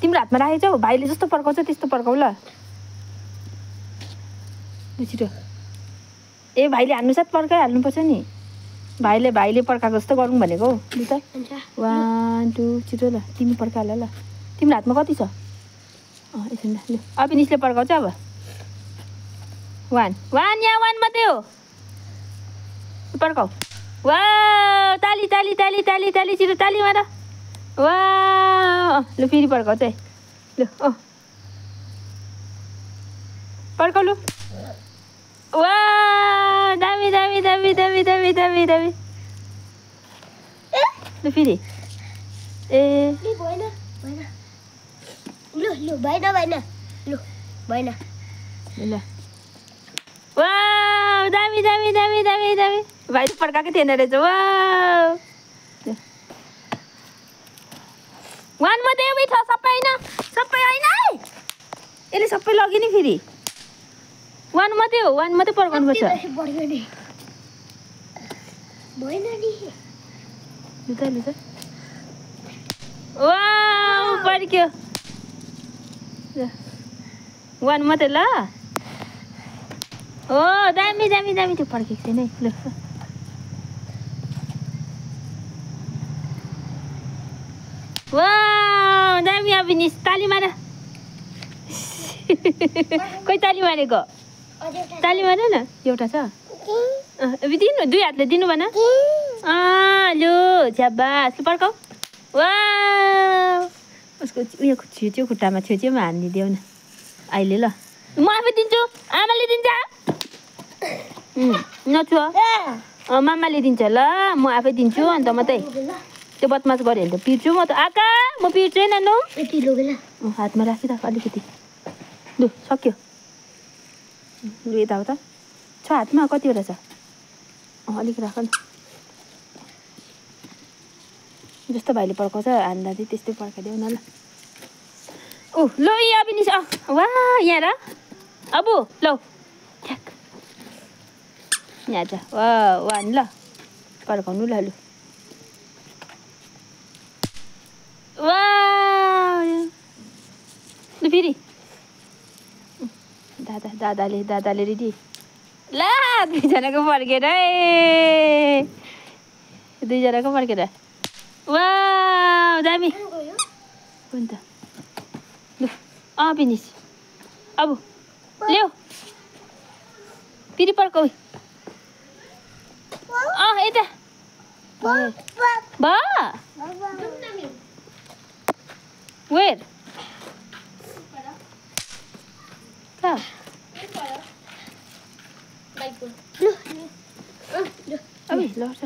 तिम्रो हातमा राखेको छौ भाइले जस्तो पड्काउँछ त्यस्तो पड्काउ ल छिटो ए भाइले हान्नुसाथ पड्काइहाल्नुपर्छ नि भाइले पड्काएको जस्तो गरौँ भनेको हौ लु त 1 2 छिटो ल तिमी पड्काल ल तिम्रो हातमा कति छ एकछिन ल अभिनिसले पड्काउँछ अब 1 यहाँ 1 मात्रै हो पड्काउ वा ताली ताली ताली ताली ताली छिटो ताली मार वा लु फेरि पड्काउँछ है लु पड्काउ लु वा दामी दामी दामी दामी दामी दामी दामी लु फेरि ए भएन लु भएन ल वा दामी दामी दामी दामी दामी भाइ पड्काएकै थिएन रहेछ वा 1 मात्रै छ सबै होइन यसले सबै लग्यो नि फेरि 1 मात्रै हो 1 मात्रै पड्काउनुपर्छ लु त वा पड्क्यो 1 मात्रै ल ओ दामी दामी दामी त्यो पड्केको छैन है ल वा दामी अभिनिस ताली मार कोही ताली मारेको ताली मार न एउटा छ दिनु 2 हातले दिनु भन लु झ्याबास लु पड्काउ वा उसको उयो छेउ खुट्टामा छेउमा हानिदिदेऊ न अहिले ल म आफै दिन्छु आमाले दिन्छ नछुवा मामाले दिन्छ ल म आफै दिन्छु अन्त मात्रै त्यो बदमास गऱ्यो भने त पिर्छु म त आका म पिर्छु नानु हातमा राखिराख अलिकति लु सक्यो लु यता हो त छ हातमा कतिवटा छ अलिक राख न जस्तो भाइले पड्काउँछ हान्दा चाहिँ त्यस्तै पड्काइदेऊ न ल ल यहाँ पनि वा यहाँ र अब लौ ठ्याक यहाँ छ वा 1 ल पड्काउनु ल लु वा लु फेरि दादाले रेडी ला 2 जनाको पड्केर है 2 जनाको पड्केर वा दामी कुन त लु फिनिस अब ल्याऊ फेरि पड्काउ यता बा वेयर कहाँ अबे लड्छ